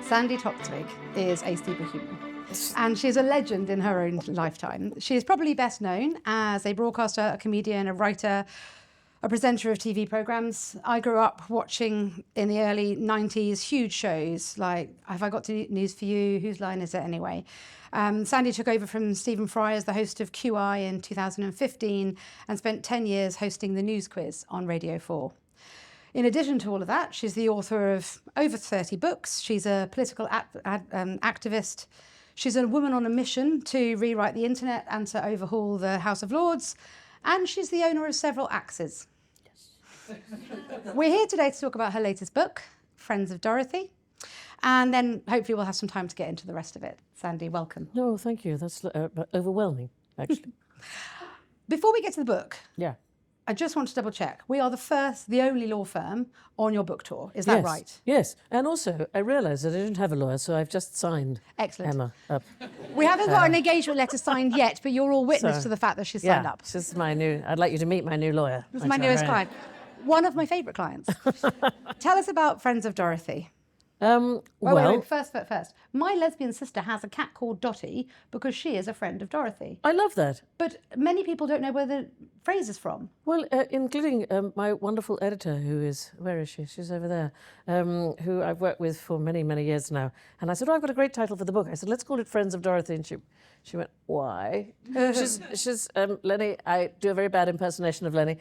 Sandi Toksvig is a superhuman. And she's a legend in her own lifetime. She is probably best known as a broadcaster, a comedian, a writer, a presenter of TV programmes. I grew up watching, in the early 90s, huge shows like Have I Got News for You? Whose Line Is It Anyway? Sandi took over from Stephen Fry as the host of QI in 2015 and spent 10 years hosting the news quiz on Radio 4. In addition to all of that, she's the author of over 30 books. She's a political activist. She's a woman on a mission to rewrite the internet and to overhaul the House of Lords. And she's the owner of several axes. Yes. We're here today to talk about her latest book, Friends of Dorothy. And then hopefully we'll have some time to get into the rest of it. Sandi, welcome. No, thank you. That's overwhelming, actually. Before we get to the book, yeah, I just want to double check. We are the only law firm on your book tour. Is that right? Yes. And also, I realised that I didn't have a lawyer, so I've just signed Emma up. We haven't got an engagement letter signed yet, but you're all witness to the fact that she's signed up. This is my new, I'd like you to meet my new lawyer. This is my newest client. One of my favourite clients. Tell us about Friends of Dorothy. Wait, first. My lesbian sister has a cat called Dotty because she is a friend of Dorothy. I love that. But many people don't know where the phrase is from. Well, including my wonderful editor, who is, where is she? She's over there, who I've worked with for many, many years now. And I said, I've got a great title for the book. I said, let's call it Friends of Dorothy. And she went, why? she's Lenny, I do a very bad impersonation of Lenny.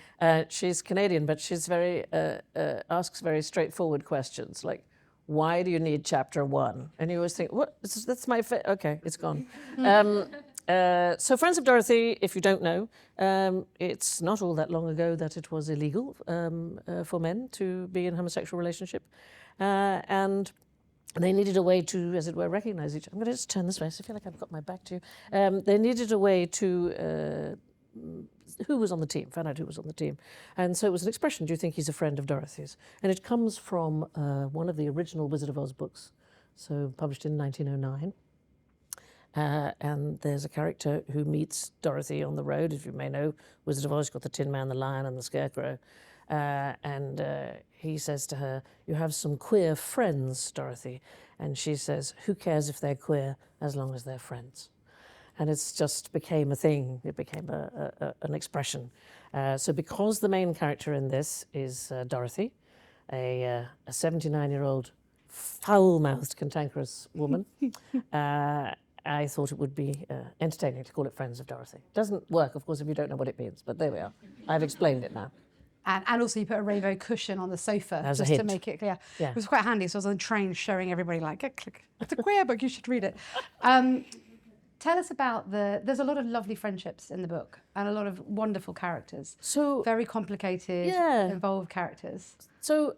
She's Canadian, but she's asks very straightforward questions, like, why do you need chapter 1? And you always think, what? That's my okay, it's gone. So Friends of Dorothy, if you don't know, it's not all that long ago that it was illegal for men to be in a homosexual relationship. And they needed a way to, as it were, recognise each other. I'm going to just turn this way, so I feel like I've got my back to you. They needed a way to who was on the team, found out who was on the team. And so it was an expression, do you think he's a friend of Dorothy's? And it comes from one of the original Wizard of Oz books, so published in 1909. And there's a character who meets Dorothy on the road. If you may know, Wizard of Oz, you've got the Tin Man, the Lion, and the Scarecrow. And he says to her, you have some queer friends, Dorothy. And she says, who cares if they're queer as long as they're friends? And it's just became a thing. It became an expression. So because the main character in this is Dorothy, a 79-year-old foul-mouthed, cantankerous woman, I thought it would be entertaining to call it Friends of Dorothy. Doesn't work, of course, if you don't know what it means, but there we are. I've explained it now. And also you put a rainbow cushion on the sofa just to make it clear. Yeah. It was quite handy, so I was on the train showing everybody, like, click. It's a queer book, you should read it. Tell us about there's a lot of lovely friendships in the book and a lot of wonderful characters. So very complicated, involved characters. So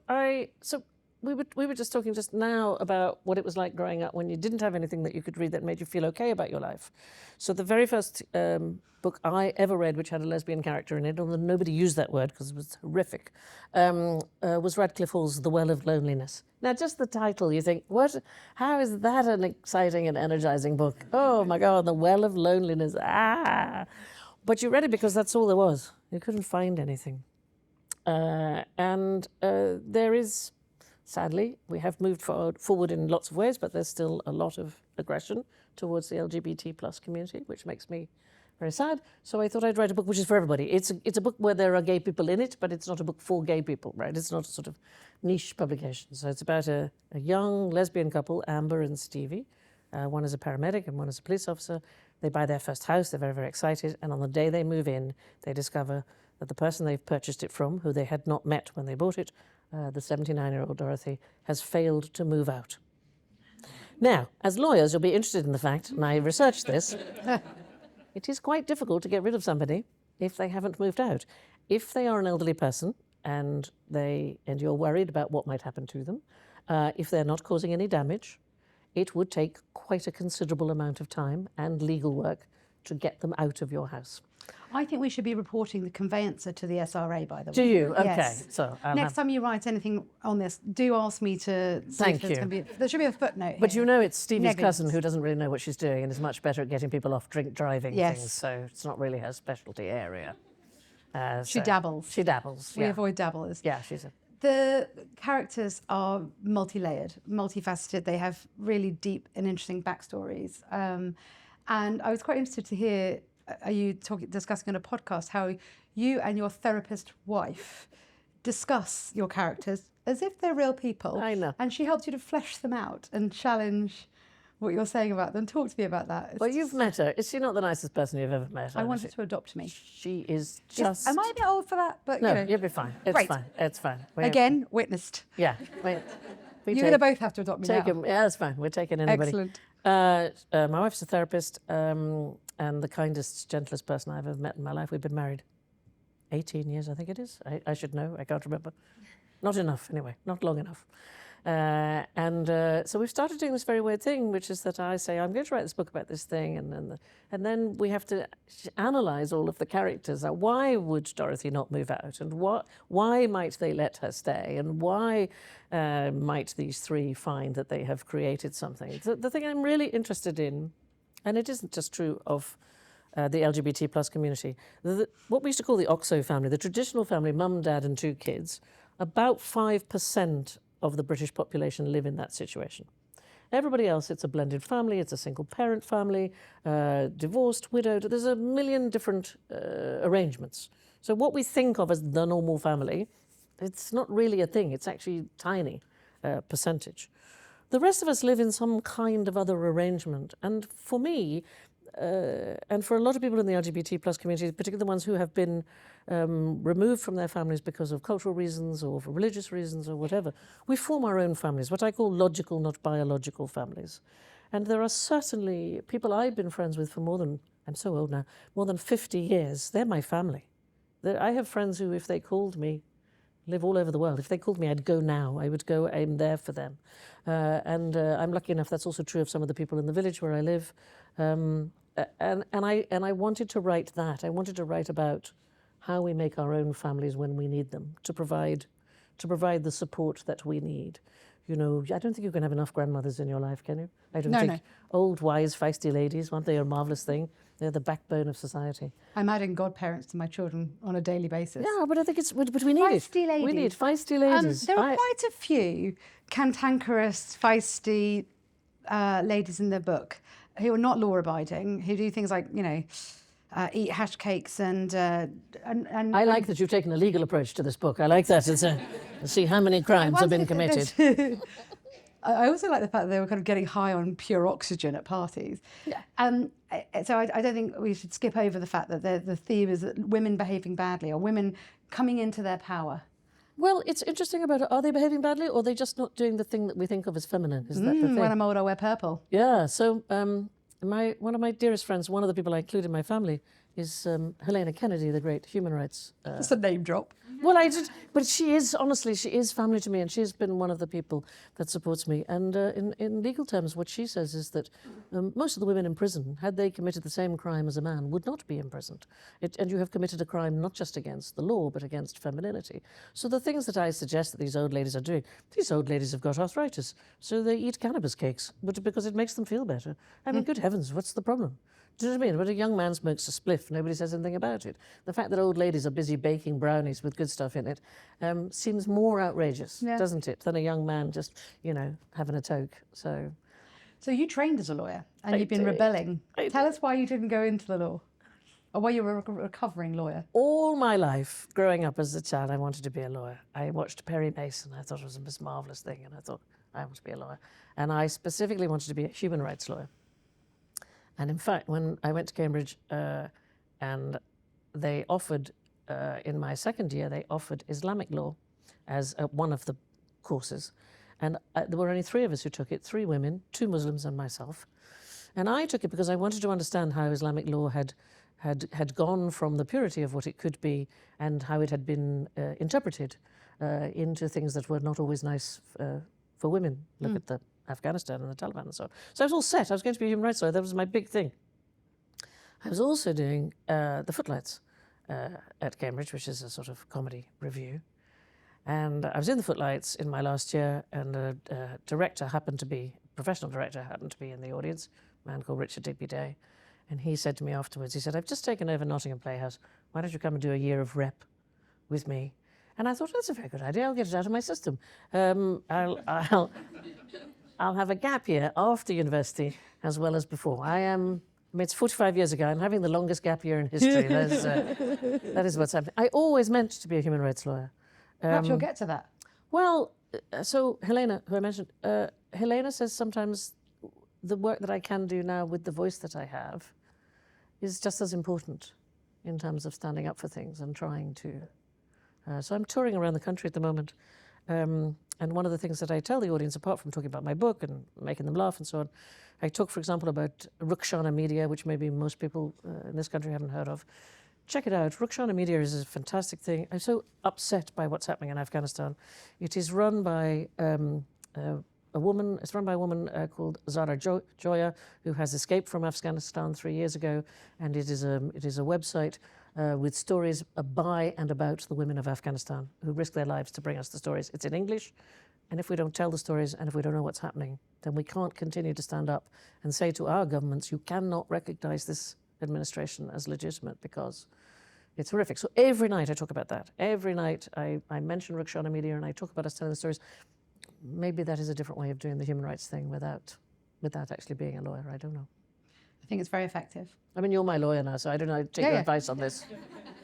we were just talking just now about what it was like growing up when you didn't have anything that you could read that made you feel okay about your life. So the very first book I ever read, which had a lesbian character in it, although nobody used that word because it was horrific, was Radcliffe Hall's The Well of Loneliness. Now, just the title, you think, what? How is that an exciting and energizing book? Oh my God, The Well of Loneliness, But you read it because that's all there was. You couldn't find anything. And there is, sadly, we have moved forward in lots of ways, but there's still a lot of aggression towards the LGBT plus community, which makes me very sad. So I thought I'd write a book which is for everybody. It's a book where there are gay people in it, but it's not a book for gay people, right? It's not a sort of niche publication. So it's about a young lesbian couple, Amber and Stevie. One is a paramedic and one is a police officer. They buy their first house. They're very, very excited. And on the day they move in, they discover that the person they've purchased it from, who they had not met when they bought it, the 79-year-old Dorothy, has failed to move out. Now, as lawyers, you'll be interested in the fact, and I researched this, it is quite difficult to get rid of somebody if they haven't moved out. If they are an elderly person and you're worried about what might happen to them, if they're not causing any damage, it would take quite a considerable amount of time and legal work to get them out of your house. I think we should be reporting the conveyancer to the SRA, by the way. Do you? Okay. Yes. So next time you write anything on this, do ask me to... Thank you. There should be a footnote But here. you know it's Stevie's cousin who doesn't really know what she's doing and is much better at getting people off drink driving things, so it's not really her specialty area. She dabbles. She dabbles, We avoid dabblers. Yeah, she's a... The characters are multi-layered, multifaceted. They have really deep and interesting backstories. And I was quite interested to hear, are you discussing on a podcast how you and your therapist wife discuss your characters as if they're real people. I know. And she helps you to flesh them out and challenge what you're saying about them. Talk to me about that. Well, you've met her. Is she not the nicest person you've ever met? I wanted to adopt me. She is just... Am I a bit old for that? But, No, you know. you'll be fine. It's Great. fine. It's fine. Again, witnessed. Yeah. You're going to both have to adopt me now. Yeah, that's fine. We're taking anybody. Excellent. My wife's a therapist and the kindest, gentlest person I've ever met in my life. We've been married 18 years, I think it is. I should know. I can't remember. Not enough, anyway. Not long enough. So we've started doing this very weird thing, which is that I say, I'm going to write this book about this thing, and then we have to analyse all of the characters. Why would Dorothy not move out? And why might they let her stay? And why might these three find that they have created something? The thing I'm really interested in, and it isn't just true of the LGBT plus community, what we used to call the OXO family, the traditional family, mum, dad and two kids, about 5% of the British population live in that situation. Everybody else, it's a blended family, it's a single parent family, divorced, widowed, there's a million different arrangements. So what we think of as the normal family, it's not really a thing, it's actually tiny percentage. The rest of us live in some kind of other arrangement. And for me, and for a lot of people in the LGBT plus community, particularly the ones who have been removed from their families because of cultural reasons or for religious reasons or whatever, we form our own families, what I call logical, not biological families. And there are certainly people I've been friends with for more than, I'm so old now, more than 50 years. They're my family. I have friends who, if they called me, live all over the world. If they called me, I'd go now. I would go, I'm there for them. I'm lucky enough, that's also true of some of the people in the village where I live. And I wanted to write that. I wanted to write about how we make our own families when we need them, to provide the support that we need. You know, I don't think you can have enough grandmothers in your life, can you? I don't think. Old, wise, feisty ladies, aren't they a marvellous thing? They're the backbone of society. I'm adding godparents to my children on a daily basis. Yeah, but I think but we need feisty it. Ladies. We need feisty ladies. There are quite a few cantankerous, feisty ladies in the book who are not law-abiding, who do things like, you know, eat hash cakes and I like that you've taken a legal approach to this book. I like that. It's see how many crimes have been committed. I also like the fact that they were kind of getting high on pure oxygen at parties. Yeah. So I don't think we should skip over the fact that the theme is that women behaving badly or women coming into their power. Well, it's interesting about it. Are they behaving badly or are they just not doing the thing that we think of as feminine? Is that the thing? When I'm old, I wear purple. Yeah. So one of my dearest friends, one of the people I include in my family, is Helena Kennedy, the great human rights. That's a name drop. Well, but she is, honestly, she is family to me, and she's been one of the people that supports me. And in legal terms, what she says is that most of the women in prison, had they committed the same crime as a man, would not be imprisoned. And you have committed a crime not just against the law, but against femininity. So the things that I suggest that these old ladies are doing, these old ladies have got arthritis, so they eat cannabis cakes, because it makes them feel better. I mean, good heavens, what's the problem? Do you know what I mean? When a young man smokes a spliff, nobody says anything about it. The fact that old ladies are busy baking brownies with good stuff in it seems more outrageous, doesn't it, than a young man just, you know, having a toke. So you trained as a lawyer and you've been rebelling. Tell us why you didn't go into the law, or why you were a recovering lawyer. All my life, growing up as a child, I wanted to be a lawyer. I watched Perry Mason. I thought it was the most marvellous thing, and I thought, I want to be a lawyer. And I specifically wanted to be a human rights lawyer. And in fact, when I went to Cambridge and they offered, in my second year, they offered Islamic law as one of the courses. And there were only 3 of us who took it, 3 women, 2 Muslims and myself. And I took it because I wanted to understand how Islamic law had gone from the purity of what it could be and how it had been interpreted into things that were not always nice for women. Look at the Afghanistan and the Taliban and so on. So I was all set. I was going to be a human rights lawyer. That was my big thing. I was also doing the Footlights at Cambridge, which is a sort of comedy review. And I was in the Footlights in my last year, and a professional director happened to be in the audience, a man called Richard Digby Day. And he said to me afterwards, he said, I've just taken over Nottingham Playhouse. Why don't you come and do a year of rep with me? And I thought, that's a very good idea. I'll get it out of my system. I'll have a gap year after university as well as before. I mean, it's 45 years ago. I'm having the longest gap year in history. That is what's happening. I always meant to be a human rights lawyer. Perhaps you'll get to that. Well, so Helena, who I mentioned, Helena says sometimes the work that I can do now with the voice that I have is just as important in terms of standing up for things and trying to. So I'm touring around the country at the moment. And one of the things that I tell the audience, apart from talking about my book and making them laugh and so on, I talk, for example, about Rukshana Media, which maybe most people in this country haven't heard of. Check it out. Rukshana Media is a fantastic thing. I'm so upset by what's happening in Afghanistan. It is run by a woman. It's run by a woman called Zara Joya, who has escaped from Afghanistan 3 years ago, and it is a website with stories by and about the women of Afghanistan who risk their lives to bring us the stories. It's in English, and if we don't tell the stories and if we don't know what's happening, then we can't continue to stand up and say to our governments, you cannot recognize this administration as legitimate because it's horrific. So every night I talk about that. Every night I mention Rukshana Media and I talk about us telling the stories. Maybe that is a different way of doing the human rights thing without actually being a lawyer. I don't know. I think it's very effective. I mean, you're my lawyer now, so I don't know. Take your advice on this.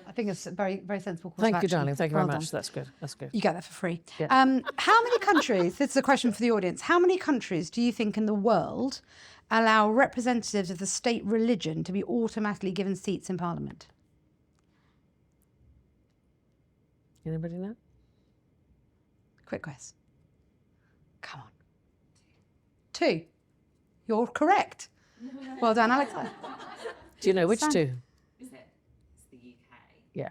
I think it's a very, very sensible course Thank of you, action. darling. Thank you Well very done. much. That's good. That's good. You get that for free. Yeah. How many countries, this is a question for the audience, how many countries do you think in the world allow representatives of the state religion to be automatically given seats in Parliament? Anybody know? Quick question. Come on. 2. You're correct. Well done, Alex. Do you know which Sam. two? Is it? It's the UK Yeah.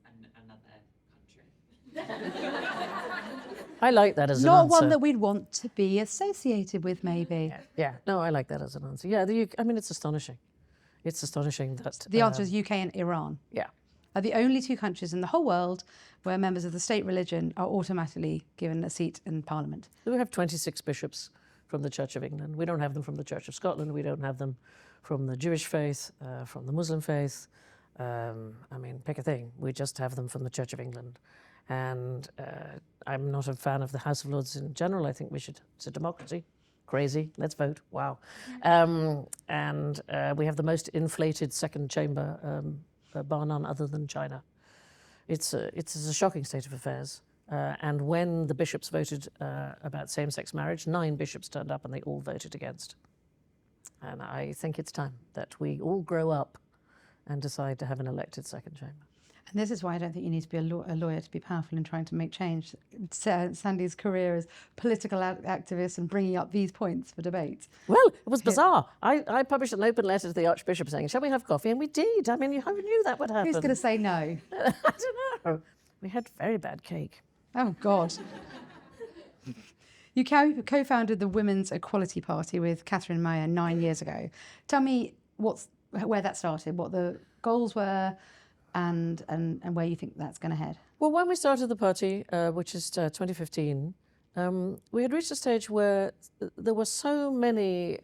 and another country. I like that as an Not answer. one that we'd want to be associated with, maybe. Yeah. No, I like that as an answer. Yeah, the UK, I mean, it's astonishing. It's astonishing that... The answer is UK and Iran. Yeah. Are the only 2 countries in the whole world where members of the state religion are automatically given a seat in Parliament. We have 26 bishops from the Church of England. We don't have them from the Church of Scotland. We don't have them from the Jewish faith, from the Muslim faith. I mean, pick a thing. We just have them from the Church of England. And I'm not a fan of the House of Lords in general. I think it's a democracy. Crazy. Let's vote. Wow. And we have the most inflated second chamber, bar none other than China. It's a shocking state of affairs. And when the bishops voted about same-sex marriage, 9 bishops turned up and they all voted against. And I think it's time that we all grow up and decide to have an elected second chamber. And this is why I don't think you need to be a lawyer to be powerful in trying to make change. Sandi's career as political activist and bringing up these points for debate. Well, it was bizarre. I published an open letter to the Archbishop saying, shall we have coffee? And we did. I mean, who knew that would happen? Who's going to say no? I don't know. We had very bad cake. Oh, God. You co-founded the Women's Equality Party with Catherine Mayer 9 years ago. Tell me where that started, what the goals were, and where you think that's going to head. Well, when we started the party, which is 2015, we had reached a stage where there were so many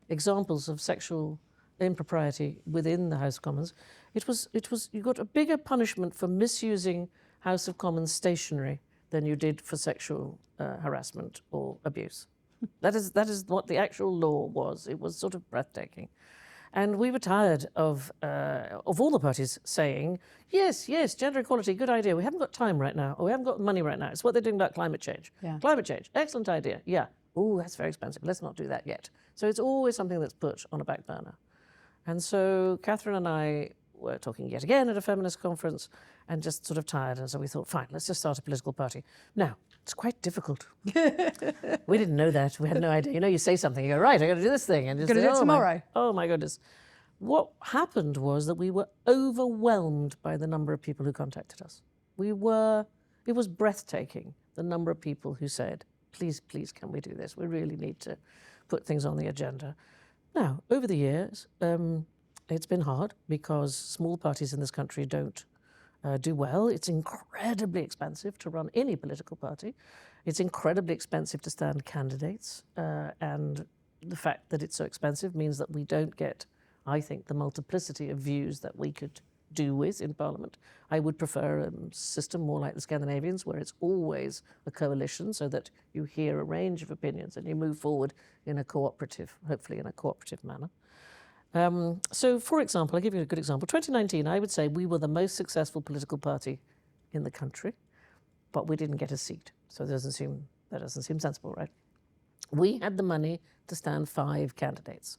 examples of sexual impropriety within the House of Commons. It was you got a bigger punishment for misusing House of Commons stationery than you did for sexual harassment or abuse. That is what the actual law was. It was sort of breathtaking. And we were tired of all the parties saying, yes, gender equality, good idea. We haven't got time right now, or we haven't got money right now. It's what they're doing about climate change. Yeah. Climate change, excellent idea. Yeah. Oh, that's very expensive. Let's not do that yet. So it's always something that's put on a back burner. And so Catherine and I were talking yet again at a feminist conference and just sort of tired. And so we thought, fine, let's just start a political party. Now, it's quite difficult. We didn't know that. We had no idea. You know, you say something, you go, right, I got to do this thing. And You're going to do it tomorrow. Oh, my goodness. What happened was that we were overwhelmed by the number of people who contacted us. It was breathtaking, the number of people who said, please, can we do this? We really need to put things on the agenda. Now, over the years, it's been hard because small parties in this country don't do well. It's incredibly expensive to run any political party. It's incredibly expensive to stand candidates. And the fact that it's so expensive means that we don't get, I think, the multiplicity of views that we could do with in Parliament. I would prefer a system more like the Scandinavians, where it's always a coalition, so that you hear a range of opinions and you move forward in a cooperative, hopefully in a cooperative manner. So, for example, I'll give you a good example. 2019, I would say we were the most successful political party in the country, but we didn't get a seat. So that doesn't seem sensible, right? We had the money to stand 5 candidates.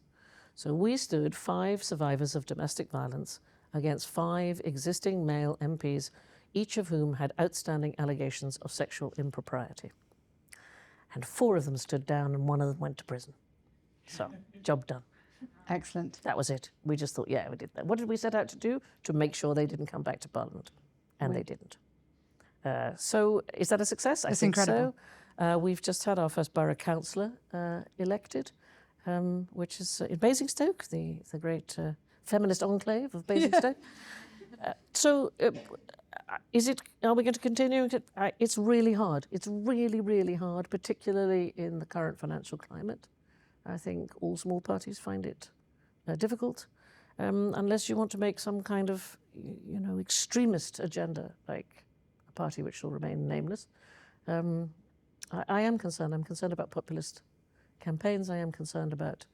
So we stood 5 survivors of domestic violence against 5 existing male MPs, each of whom had outstanding allegations of sexual impropriety. And 4 of them stood down and 1 of them went to prison. So, job done. Excellent. That was it. We just thought, yeah, we did that. What did we set out to do? To make sure they didn't come back to Parliament. And they didn't. So is that a success? I think incredible. So. We've just had our first borough councillor elected, which is in Basingstoke, the great feminist enclave of Basingstoke. Are we going to continue? It's really hard. It's really, really hard, particularly in the current financial climate. I think all small parties find it difficult, unless you want to make some kind of, extremist agenda, like a party which will remain nameless. I am concerned. I'm concerned about populist campaigns. I am concerned about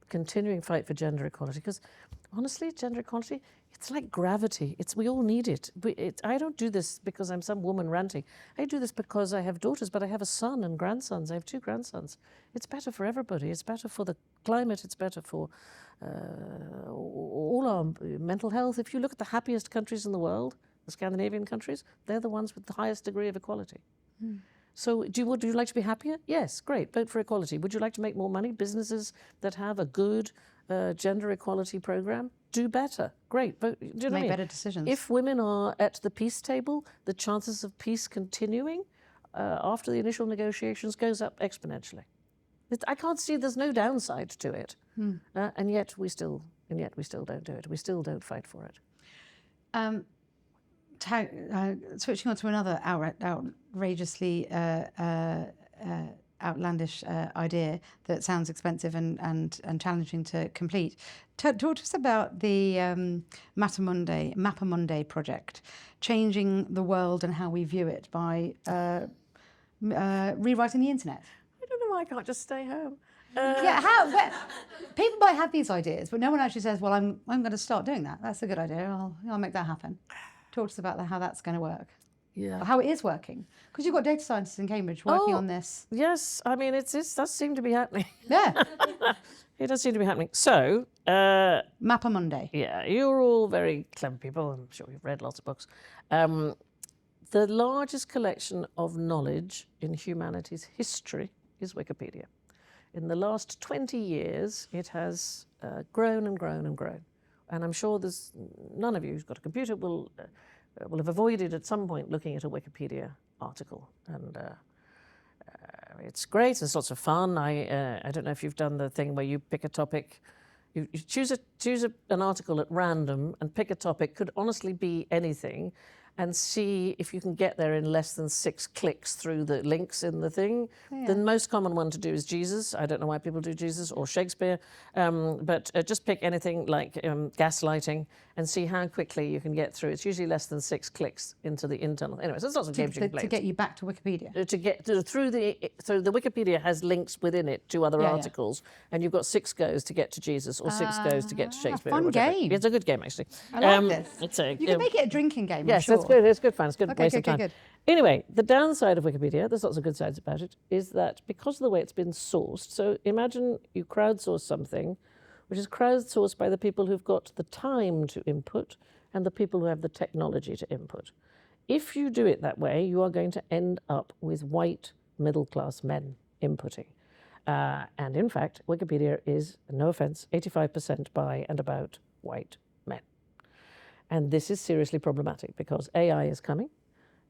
continuing fight for gender equality, because honestly, gender equality, it's like gravity. We all need it. I don't do this because I'm some woman ranting. I do this because I have daughters, but I have a son and grandsons. I have 2 grandsons. It's better for everybody. It's better for the climate. It's better for all our mental health. If you look at the happiest countries in the world, the Scandinavian countries, they're the ones with the highest degree of equality. Mm. So would you like to be happier? Yes, great, vote for equality. Would you like to make more money? Businesses that have a good gender equality program, do better. Great, vote. Do you know what I mean? Better decisions. If women are at the peace table, the chances of peace continuing after the initial negotiations goes up exponentially. I can't see, there's no downside to it. And yet we still don't do it. We still don't fight for it. Switching on to another outrageously outlandish idea that sounds expensive and challenging to complete. Talk to us about the Mapa Mundi project, changing the world and how we view it by rewriting the internet. I don't know why I can't just stay home. People might have these ideas, but no one actually says, well, I'm going to start doing that. That's a good idea. I'll make that happen. Talk to us about how that's going to work. Yeah. Or how it is working. Because you've got data scientists in Cambridge working on this. Yes, I mean, it does seem to be happening. Yeah. It does seem to be happening. So... Mapa Mundi. Yeah, you're all very clever people. I'm sure you've read lots of books. The largest collection of knowledge in humanity's history is Wikipedia. In the last 20 years, it has grown and grown and grown. And I'm sure there's none of you who's got a computer will have avoided at some point looking at a Wikipedia article. And it's great, it's lots of fun. I don't know if you've done the thing where you pick a topic, you choose an article at random and pick a topic, could honestly be anything, and see if you can get there in less than 6 clicks through the links in the thing. Yeah. The most common one to do is Jesus. I don't know why people do Jesus or Shakespeare, but just pick anything like gaslighting and see how quickly you can get through. It's usually less than 6 clicks into the internal. Anyway, so there's lots of games you can play. To get you back to Wikipedia. So the Wikipedia has links within it to other articles, and you've got 6 goes to get to Jesus or 6 goes to get to Shakespeare. Fun game. It's a good game, actually. I like this. You can make it a drinking game. Yes, I'm sure. that's good. It's good fun. It's good waste of time. Good. Anyway, the downside of Wikipedia, there's lots of good sides about it, is that because of the way it's been sourced, so imagine you crowdsource something, which is crowdsourced by the people who've got the time to input and the people who have the technology to input. If you do it that way, you are going to end up with white middle-class men inputting. And in fact, Wikipedia is, no offense, 85% by and about white men. And this is seriously problematic because AI is coming.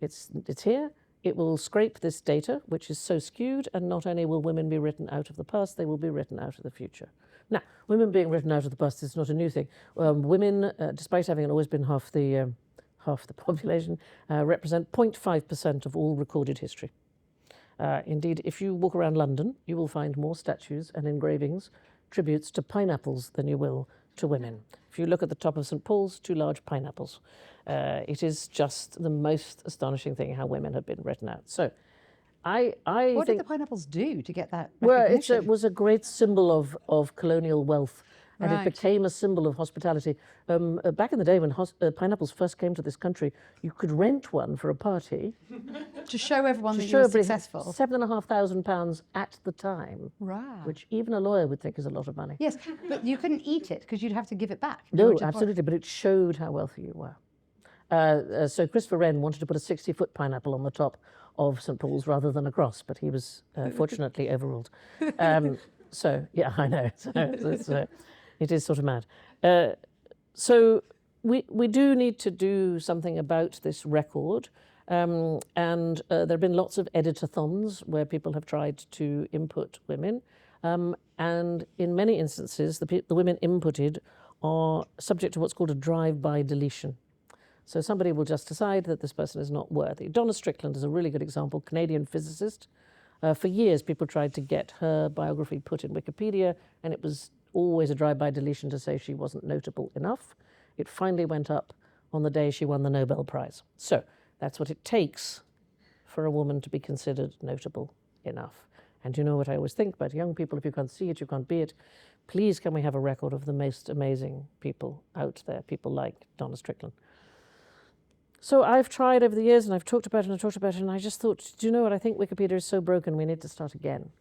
It's here. It will scrape this data, which is so skewed, and not only will women be written out of the past, they will be written out of the future. Now, women being written out of the past is not a new thing. Women, despite having always been half the population, represent 0.5% of all recorded history. Indeed, if you walk around London, you will find more statues and engravings tributes to pineapples than you will to women. If you look at the top of St. Paul's, 2 large pineapples. It is just the most astonishing thing how women have been written out. So I What think... did the pineapples do to get that Well, recognition? it was a great symbol of colonial wealth, and Right. it became a symbol of hospitality. Back in the day when pineapples first came to this country, you could rent one for a party. To show everyone To that you show were everybody successful. £7,500 at the time, Right. which even a lawyer would think is a lot of money. Yes, but you couldn't eat it because you'd have to give it back. No, absolutely, but it showed how wealthy you were. So Christopher Wren wanted to put a 60-foot pineapple on the top of St. Paul's rather than a cross, but he was fortunately overruled. So, yeah, I know. So it is sort of mad. So we do need to do something about this record. And there have been lots of editathons where people have tried to input women. And in many instances, the women inputted are subject to what's called a drive-by deletion. So somebody will just decide that this person is not worthy. Donna Strickland is a really good example, Canadian physicist. For years, people tried to get her biography put in Wikipedia, and it was always a drive-by deletion to say she wasn't notable enough. It finally went up on the day she won the Nobel Prize. So that's what it takes for a woman to be considered notable enough. And you know what I always think about young people, if you can't see it, you can't be it. Please can we have a record of the most amazing people out there, people like Donna Strickland. So I've tried over the years, and I've talked about it, and I just thought, do you know what, I think Wikipedia is so broken, we need to start again.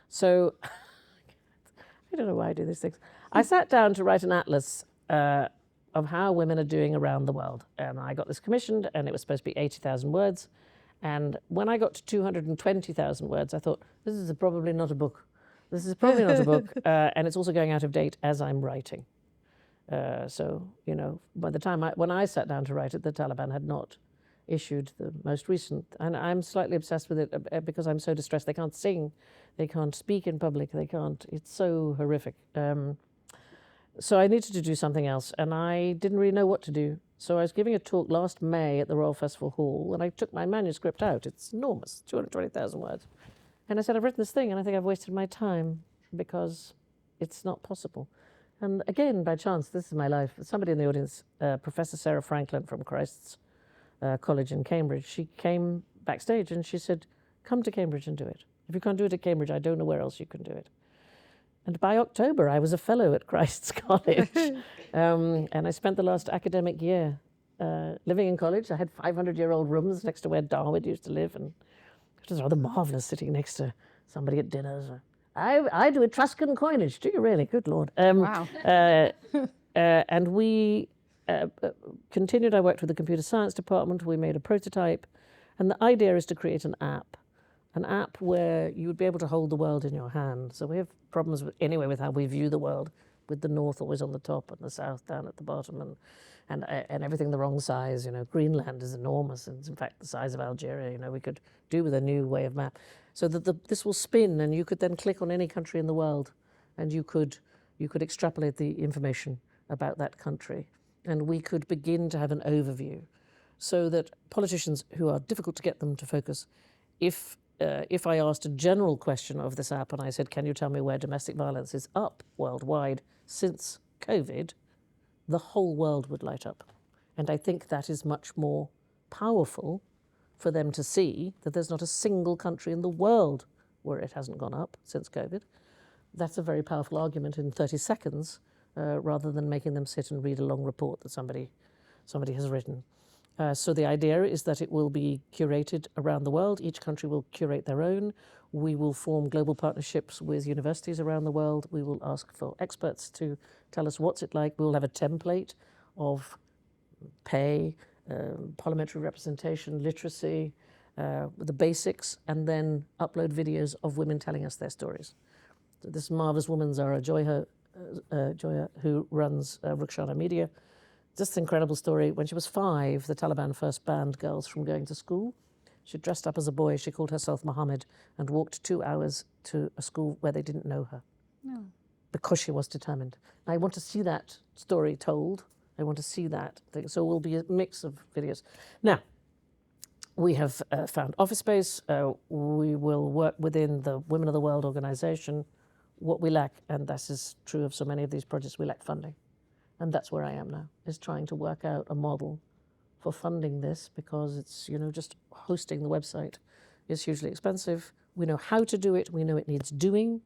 So, I don't know why I do these things. I sat down to write an atlas of how women are doing around the world, and I got this commissioned, and it was supposed to be 80,000 words, and when I got to 220,000 words, I thought, this is probably not a book. This is probably not a book, and it's also going out of date as I'm writing. So, you know, by the time when I sat down to write it, the Taliban had not issued the most recent. And I'm slightly obsessed with it because I'm so distressed. They can't sing, they can't speak in public, they can't. It's so horrific. So I needed to do something else, and I didn't really know what to do. So I was giving a talk last May at the Royal Festival Hall, and I took my manuscript out. It's enormous, 220,000 words. And I said, I've written this thing, and I think I've wasted my time because it's not possible. And again, by chance, this is my life. Somebody in the audience, Professor Sarah Franklin from Christ's College in Cambridge, she came backstage and she said, come to Cambridge and do it. If you can't do it at Cambridge, I don't know where else you can do it. And by October, I was a fellow at Christ's College. And I spent the last academic year living in college. I had 500-year-old rooms next to where Darwin used to live. And it was rather marvellous sitting next to somebody at dinners. I do Etruscan coinage. Do you really? Good Lord. Wow. And we continued. I worked with the computer science department. We made a prototype. And the idea is to create an app where you would be able to hold the world in your hand. So we have problems anyway with how we view the world, with the north always on the top and the south down at the bottom, and everything the wrong size. You know, Greenland is enormous, and it's in fact the size of Algeria. You know, we could do with a new way of map. So that this will spin, and you could then click on any country in the world, and you could extrapolate the information about that country, and we could begin to have an overview, so that politicians who are difficult to get them to focus, if I asked a general question of this app and I said, can you tell me where domestic violence is up worldwide since COVID, the whole world would light up. And I think that is much more powerful for them to see that there's not a single country in the world where it hasn't gone up since COVID. That's a very powerful argument in 30 seconds, rather than making them sit and read a long report that somebody has written. So the idea is that it will be curated around the world. Each country will curate their own. We will form global partnerships with universities around the world. We will ask for experts to tell us what's it like. We will have a template of pay, parliamentary representation, literacy, the basics, and then upload videos of women telling us their stories. So this marvellous woman, Zara Joya, who runs Rukshana Media. Just an incredible story. When she was 5, the Taliban first banned girls from going to school. She dressed up as a boy. She called herself Mohammed and walked 2 hours to a school where they didn't know her. No. Because she was determined. I want to see that story told. I want to see that thing. So it will be a mix of videos. Now, we have found office space. We will work within the Women of the World organization. what we lack, and this is true of so many of these projects, we lack funding. And that's where I am now, is trying to work out a model for funding this, because it's, you know, just hosting the website is hugely expensive. We know how to do it. We know it needs doing.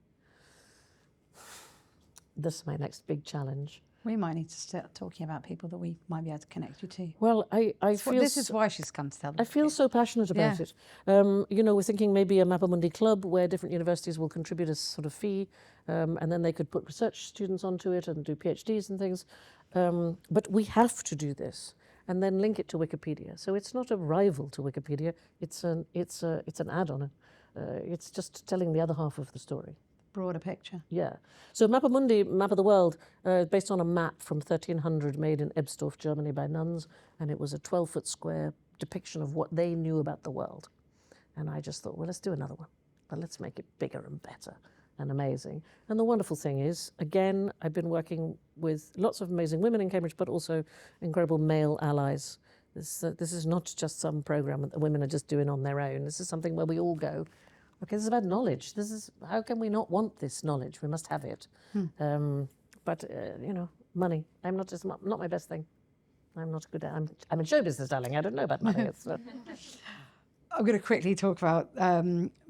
This is my next big challenge. We might need to start talking about people that we might be able to connect you to. Well, I feel... This is why she's come to tell them. I feel so passionate about it. You know, we're thinking maybe a Mapa Mundi club where different universities will contribute a sort of fee, and then they could put research students onto it and do PhDs and things. But we have to do this and then link it to Wikipedia. So it's not a rival to Wikipedia. It's an add-on. It's just telling the other half of the story. Broader picture. Yeah. So Mapa Mundi, Map of the World, based on a map from 1300 made in Ebsdorf, Germany by nuns, and it was a 12-foot square depiction of what they knew about the world. And I just thought, well, let's do another one, but let's make it bigger and better and amazing. And the wonderful thing is, again, I've been working with lots of amazing women in Cambridge, but also incredible male allies. This is not just some program that the women are just doing on their own. This is something where we all go, okay, this is about knowledge. This is, how can we not want this knowledge? We must have it. But you know, money. I'm not my best thing. I'm not good at. I'm in show business, darling. I don't know about money. I'm going to quickly talk about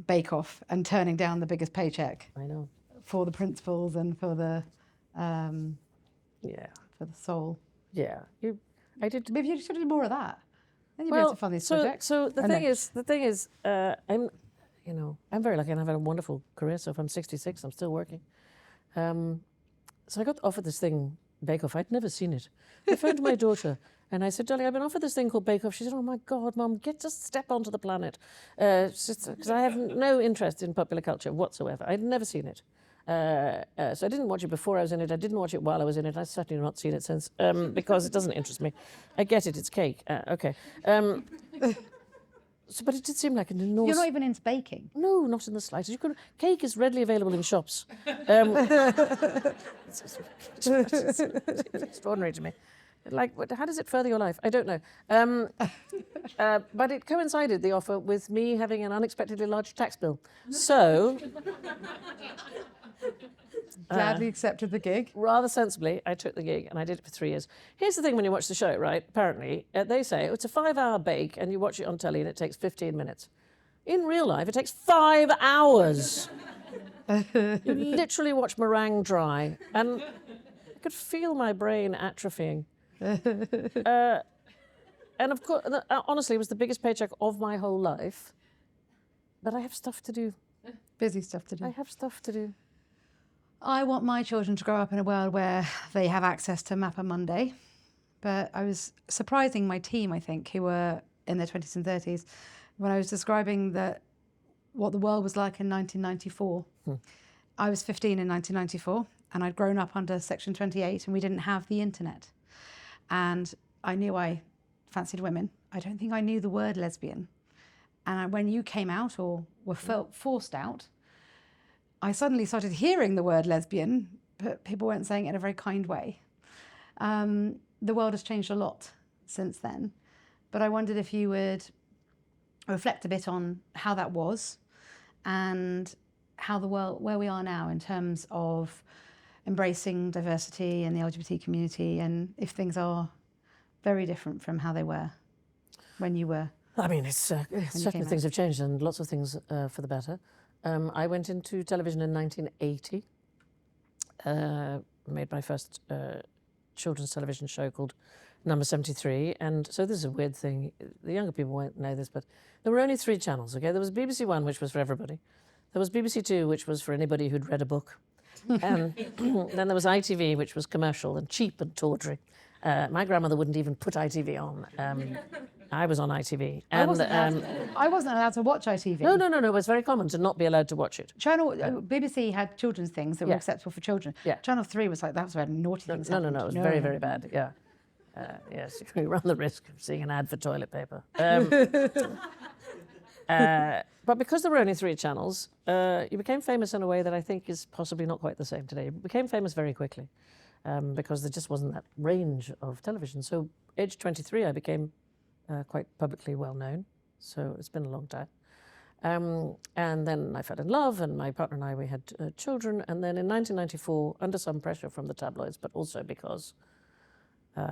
Bake Off and turning down the biggest paycheck. I know. For the principals and for the for the soul. Yeah, I did. Maybe you should do more of that. Then you'll be able to fund these projects. So the thing is, I'm very lucky and I've had a wonderful career. So if I'm 66, I'm still working. So I got offered this thing, Bake Off. I'd never seen it. I phoned my daughter and I said, darling, I've been offered this thing called Bake Off. She said, oh my God, Mum, just step onto the planet. Because I have no interest in popular culture whatsoever. I'd never seen it. So I didn't watch it before I was in it. I didn't watch it while I was in it. I've certainly not seen it since, because it doesn't interest me. I get it, it's cake. Okay. But it did seem like an enormous... You're not even into baking? No, not in the slightest. Cake is readily available in shops. It's extraordinary to me. Like, how does it further your life? I don't know. But it coincided, the offer, with me having an unexpectedly large tax bill. So... Gladly accepted the gig. Rather sensibly, I took the gig and I did it for 3 years. Here's the thing when you watch the show, right? Apparently, they say it's a 5-hour bake and you watch it on telly and it takes 15 minutes. In real life, it takes 5 hours. You literally watch meringue dry and I could feel my brain atrophying. And of course, honestly, it was the biggest paycheck of my whole life. But I have stuff to do. Busy stuff to do. I have stuff to do. I want my children to grow up in a world where they have access to Mapa Mundi. But I was surprising my team, I think, who were in their 20s and 30s, when I was describing what the world was like in 1994. I was 15 in 1994, and I'd grown up under Section 28, and we didn't have the internet. And I knew I fancied women. I don't think I knew the word lesbian. And when you came out or were forced out, I suddenly started hearing the word lesbian, but people weren't saying it in a very kind way. The world has changed a lot since then, but I wondered if you would reflect a bit on how that was and how the world, where we are now in terms of embracing diversity and the LGBT community, and if things are very different from how they were when you were. I mean, certainly things have changed and lots of things for the better. I went into television in 1980, made my first children's television show called Number 73. And so this is a weird thing. The younger people won't know this, but there were only 3 channels, okay? There was BBC One, which was for everybody. There was BBC Two, which was for anybody who'd read a book. And then there was ITV, which was commercial and cheap and tawdry. My grandmother wouldn't even put ITV on. I was on ITV. And, I wasn't allowed to watch ITV. No. It was very common to not be allowed to watch it. BBC had children's things that were acceptable for children. Yeah. Channel 3 was like, that was where naughty things happened. No, it was very, very bad, yeah. Yes, you run the risk of seeing an ad for toilet paper. But because there were only 3 channels, you became famous in a way that I think is possibly not quite the same today. You became famous very quickly because there just wasn't that range of television. So age 23, I became quite publicly well known. So it's been a long time. And then I fell in love, and my partner and I, we had children. And then in 1994, under some pressure from the tabloids, but also because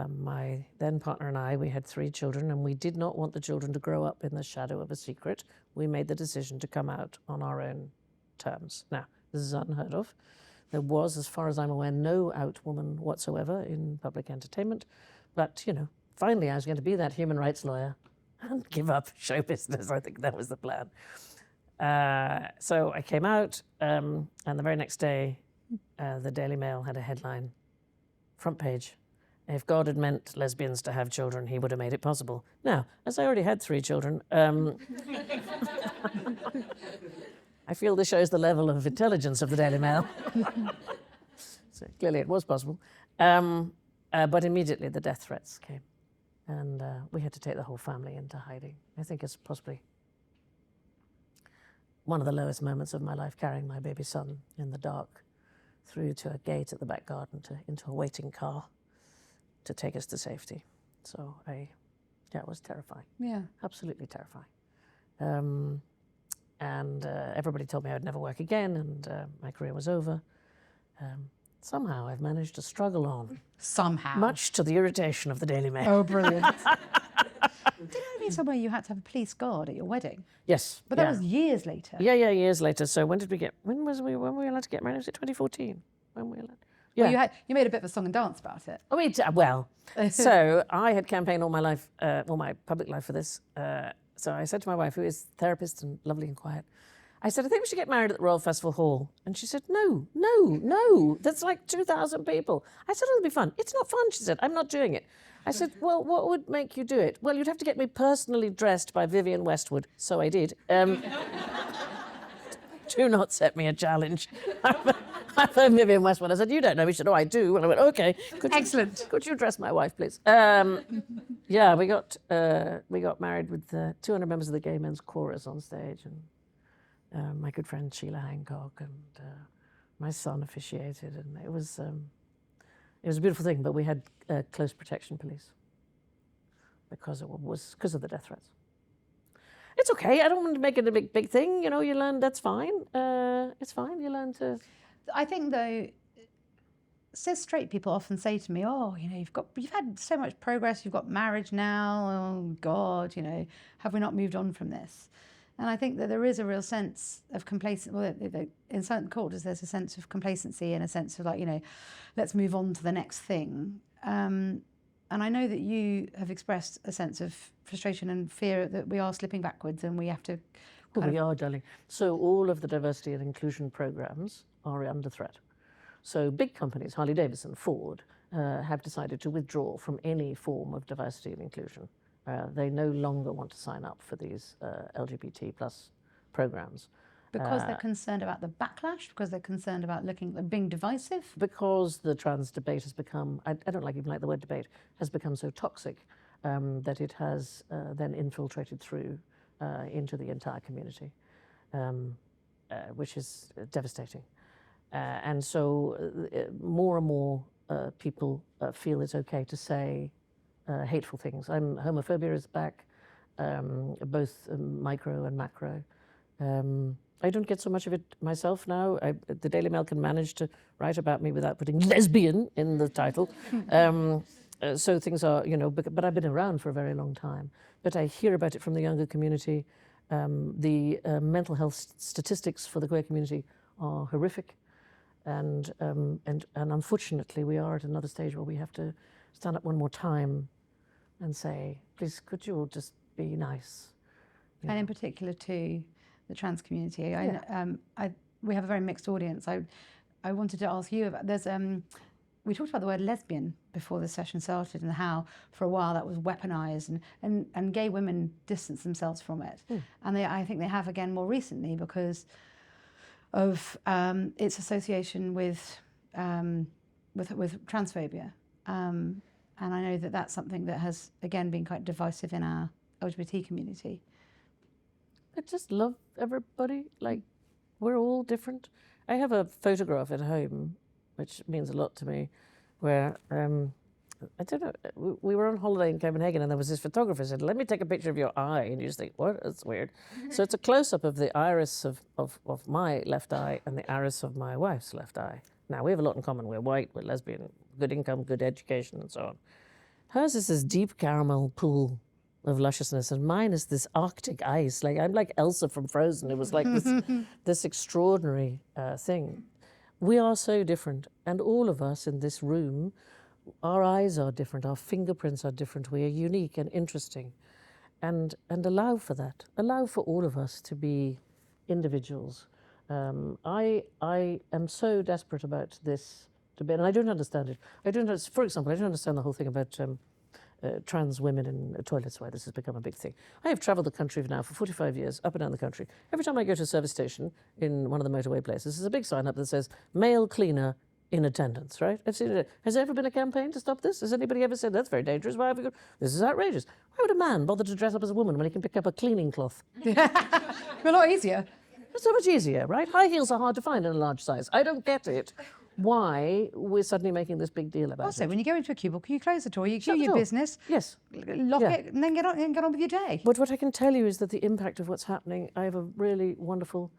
my then partner and I, we had 3 children, and we did not want the children to grow up in the shadow of a secret. We made the decision to come out on our own terms. Now, this is unheard of. There was, as far as I'm aware, no out woman whatsoever in public entertainment. But, you know, finally I was going to be that human rights lawyer and give up show business. I think that was the plan. So I came out, and the very next day, the Daily Mail had a headline, front page: "If God had meant lesbians to have children, he would have made it possible." Now, as I already had 3 children, I feel this shows the level of intelligence of the Daily Mail. So clearly it was possible. But immediately the death threats came, and we had to take the whole family into hiding. I think it's possibly one of the lowest moments of my life, carrying my baby son in the dark through to a gate at the back garden into a waiting car to take us to safety. So it was terrifying. Yeah. Absolutely terrifying. And everybody told me I'd never work again, and my career was over. Somehow I've managed to struggle on. Somehow. Much to the irritation of the Daily Mail. Oh, brilliant. Did I read somewhere you had to have a police guard at your wedding? Yes. But that was years later. Yeah, years later. So when were we allowed to get married? Was it 2014? When were we allowed? Yeah. Well, you made a bit of a song and dance about it. So I had campaigned all my life, all my public life for this. So I said to my wife, who is a therapist and lovely and quiet, I said, I think we should get married at the Royal Festival Hall. And she said, no, that's like 2,000 people. I said, it'll be fun. It's not fun, she said. I'm not doing it. I said, well, what would make you do it? Well, you'd have to get me personally dressed by Vivienne Westwood. So I did. Do not set me a challenge. I phoned Vivienne Westwood. I said, you don't know me. She said, oh, I do. And I went, okay. Excellent. Could you dress my wife, please? Yeah, we got married with 200 members of the Gay Men's Chorus on stage, and my good friend Sheila Hancock, and my son officiated, and it was a beautiful thing. But we had close protection police because of the death threats. It's okay. I don't want to make it a big thing. You know, you learn. That's fine. It's fine. You learn to. I think though, cis straight people often say to me, "Oh, you know, you've had so much progress. You've got marriage now. Oh God, you know, have we not moved on from this?" And I think that there is a real sense of complacency. Well, in certain cultures, there's a sense of complacency and a sense of like, you know, let's move on to the next thing. And I know that you have expressed a sense of frustration and fear that we are slipping backwards and we have to. We are, darling. So all of the diversity and inclusion programs are under threat. So big companies, Harley-Davidson, Ford, have decided to withdraw from any form of diversity and inclusion. They no longer want to sign up for these LGBT plus programs. Because they're concerned about the backlash, because they're concerned about being divisive? Because the trans debate has become, I don't even like the word debate, has become so toxic that it has then infiltrated through into the entire community, which is devastating. And so more and more people feel it's okay to say hateful things. Homophobia is back, both micro and macro. I don't get so much of it myself now. The Daily Mail can manage to write about me without putting lesbian in the title. So things are, you know, but I've been around for a very long time. But I hear about it from the younger community. The mental health statistics for the queer community are horrific. And unfortunately, we are at another stage where we have to stand up one more time and say, please, could you all just be nice? You And know? in particular to the trans community. Yeah. We have a very mixed audience. I wanted to ask you about, we talked about the word lesbian before the session started and how for a while that was weaponized and gay women distanced themselves from it. And I think they have again more recently because of its association with transphobia. And I know that that's something that has again been quite divisive in our LGBT community. I just love everybody. Like, we're all different. I have a photograph at home, which means a lot to me, where I don't know, we were on holiday in Copenhagen and there was this photographer who said, let me take a picture of your eye. And you just think, what? That's weird. So it's a close-up of the iris of my left eye and the iris of my wife's left eye. Now, we have a lot in common. We're white, we're lesbian, good income, good education, and so on. Hers is this deep caramel pool of lusciousness, and mine is this Arctic ice. Like, I'm like Elsa from Frozen. It was like this extraordinary thing. We are so different, and all of us in this room, our eyes are different, our fingerprints are different, we are unique and interesting. And allow for that. Allow for all of us to be individuals. I am so desperate about this debate, and I don't understand it. For example, I don't understand the whole thing about trans women in toilets, why this has become a big thing. I have travelled the country now for 45 years, up and down the country. Every time I go to a service station in one of the motorway places, there's a big sign up that says, male cleaner in attendance, right? I've seen it. Has there ever been a campaign to stop this? Has anybody ever said, that's very dangerous, why have we got... This is outrageous. Why would a man bother to dress up as a woman when he can pick up a cleaning cloth? A lot easier. It's so much easier, right? High heels are hard to find in a large size. I don't get it. Why we're suddenly making this big deal about it. Also, when you go into a cubicle, you close the door, you do Shut the your door. business, Yes. lock it, and then get on with your day. But what I can tell you is that the impact of what's happening, I have a really wonderful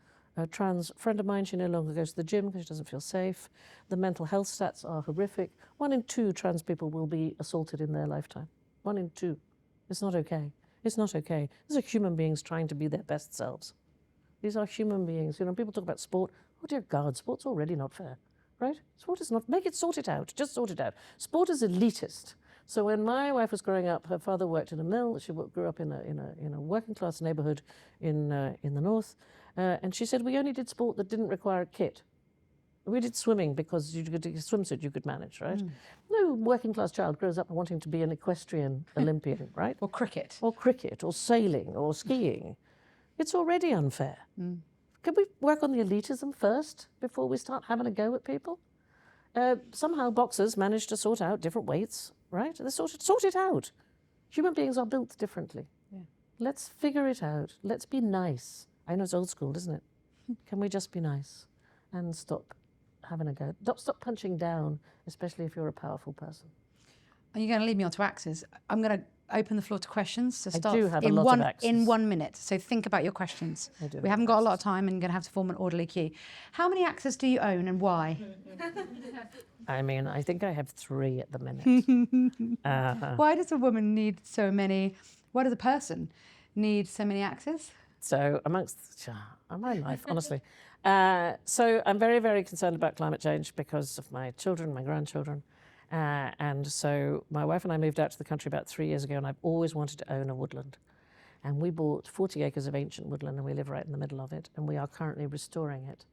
trans friend of mine. She no longer goes to the gym because she doesn't feel safe. The mental health stats are horrific. 1 in 2 trans people will be assaulted in their lifetime. 1 in 2. It's not okay. It's not okay. These are human beings trying to be their best selves. These are human beings. You know, people talk about sport. Oh dear God, sport's already not fair, right? Sport is not, sort it out, just sort it out. Sport is elitist. So when my wife was growing up, her father worked in a mill. She grew up in a working class neighborhood in the north. And she said, we only did sport that didn't require a kit. We did swimming because you could do a swimsuit you could manage, right? No working class child grows up wanting to be an equestrian Olympian, right? Or cricket. Or cricket, or sailing, or skiing. It's already unfair. Can we work on the elitism first before we start having a go at people? Somehow boxers manage to sort out different weights, right? They sort it out. Human beings are built differently. Yeah. Let's figure it out. Let's be nice. I know it's old school, isn't it? Can we just be nice and stop having a go? Stop punching down, especially if you're a powerful person. Are you going to lead me on to axes? I'm going to open the floor to questions to start I do have a lot of axes. in 1 minute. So think about your questions. We haven't got a lot of time and you're going to have to form an orderly queue. How many axes do you own and why? I mean, I think I have 3 at the minute. Why does a woman need so many? Why does a person need so many axes? So amongst my life, honestly. So I'm very, very concerned about climate change because of my children, my grandchildren. And so my wife and I moved out to the country about 3 years ago, and I've always wanted to own a woodland. And we bought 40 acres of ancient woodland, and we live right in the middle of it. And we are currently restoring it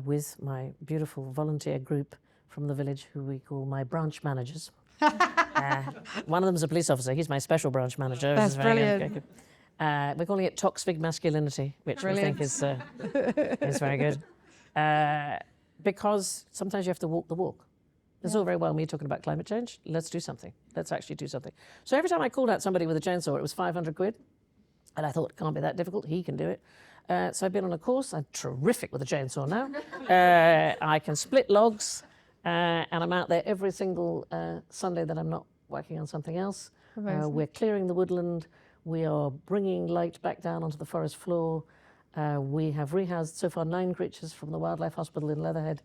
with my beautiful volunteer group from the village, who we call my branch managers. One of them is a police officer. He's my special branch manager. That's brilliant. We're calling it Toksvig masculinity, which brilliant. We think is very good. Because sometimes you have to walk the walk. It's all very well me talking about climate change. Let's do something. Let's actually do something. So every time I called out somebody with a chainsaw, it was 500 quid. And I thought, it can't be that difficult. He can do it. So I've been on a course. I'm terrific with a chainsaw now. I can split logs. And I'm out there every single Sunday that I'm not working on something else. We're clearing the woodland. We are bringing light back down onto the forest floor. We have rehoused so far 9 creatures from the Wildlife Hospital in Leatherhead.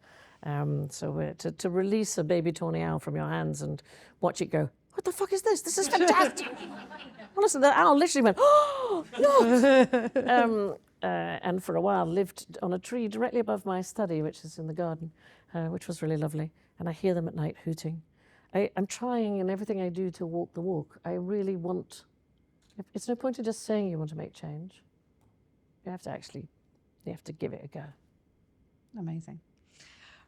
So we're to release a baby tawny owl from your hands and watch it go, what the fuck is this? This is fantastic. Honestly, the owl literally went, oh, no. And for a while lived on a tree directly above my study, which is in the garden, which was really lovely. And I hear them at night hooting. I'm trying in everything I do to walk the walk. I really want, it's no point in just saying you want to make change. You have to give it a go. Amazing.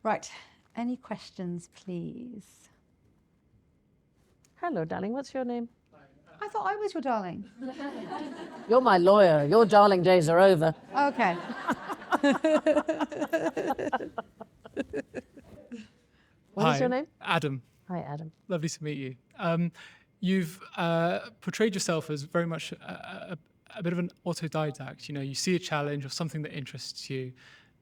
Right, any questions, please? Hello, darling, what's your name? I thought I was your darling. You're my lawyer. Your darling days are over. Okay. What is your name? Adam. Hi, Adam. Lovely to meet you. You've portrayed yourself as very much a bit of an autodidact. You know, you see a challenge or something that interests you,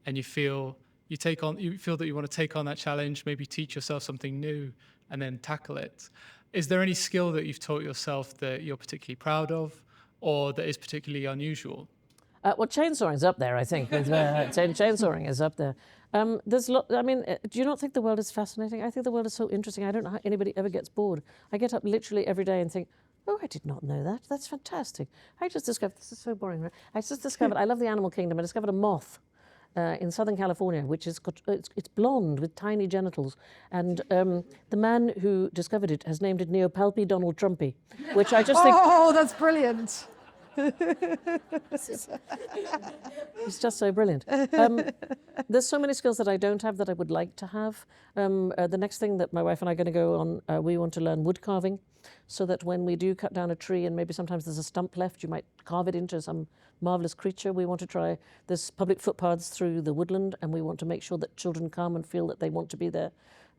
and you feel that you want to take on that challenge, maybe teach yourself something new, and then tackle it. Is there any skill that you've taught yourself that you're particularly proud of or that is particularly unusual? Well, chainsawing's up there, I think. Chainsawing is up there. Do you not think the world is fascinating? I think the world is so interesting. I don't know how anybody ever gets bored. I get up literally every day and think, oh, I did not know that. That's fantastic. I just discovered, this is so boring, right? I just discovered, I love the animal kingdom. I discovered a moth in Southern California, which is it's blonde with tiny genitals. And the man who discovered it has named it Neopalpi Donald Trumpy, which I just think... Oh, that's brilliant. It's just so brilliant. There's so many skills that I don't have that I would like to have. The next thing that my wife and I are going to go on, we want to learn wood carving, so that when we do cut down a tree and maybe sometimes there's a stump left, you might carve it into some marvellous creature. We want to try this public footpaths through the woodland, and we want to make sure that children come and feel that they want to be there.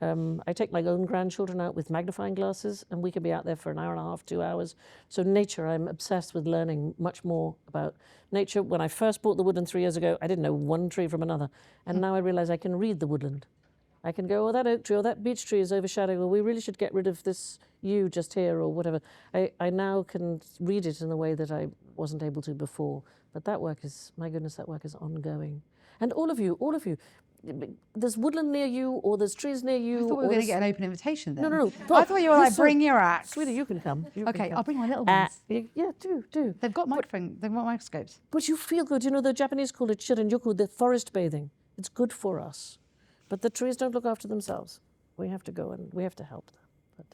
I take my own grandchildren out with magnifying glasses, and we can be out there for an hour and a half, 2 hours. So nature, I'm obsessed with learning much more about nature. When I first bought the Woodland 3 years ago, I didn't know one tree from another. And now I realize I can read the woodland. I can go, oh, that oak tree or that beech tree is overshadowing, or we really should get rid of this yew just here, or whatever. I now can read it in a way that I wasn't able to before. But that work is, my goodness, that work is ongoing. And all of you, there's woodland near you, or there's trees near you. I thought we were going to get an open invitation then. No. I thought you were like, bring your axe. Sweetie, you can come. Okay, I'll bring my little ones. Yeah, do. They've got microscopes. But you feel good. You know, the Japanese call it shirin-yoku, the forest bathing. It's good for us. But the trees don't look after themselves. We have to go and we have to help them. But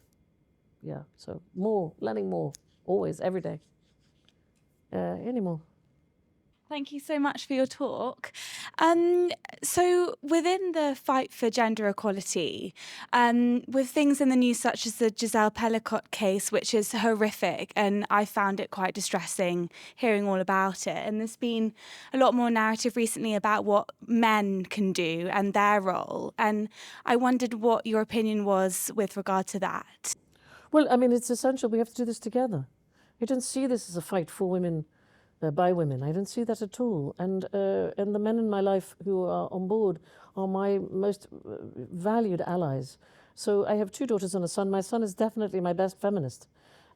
yeah, so learning more, always, every day. Any more? Thank you so much for your talk. So within the fight for gender equality, with things in the news such as the Giselle Pellicott case, which is horrific, and I found it quite distressing hearing all about it. And there's been a lot more narrative recently about what men can do and their role. And I wondered what your opinion was with regard to that. Well, I mean, it's essential. We have to do this together. I don't see this as a fight for women. By women. I don't see that at all. And the men in my life who are on board are my most valued allies. So I have 2 daughters and a son. My son is definitely my best feminist.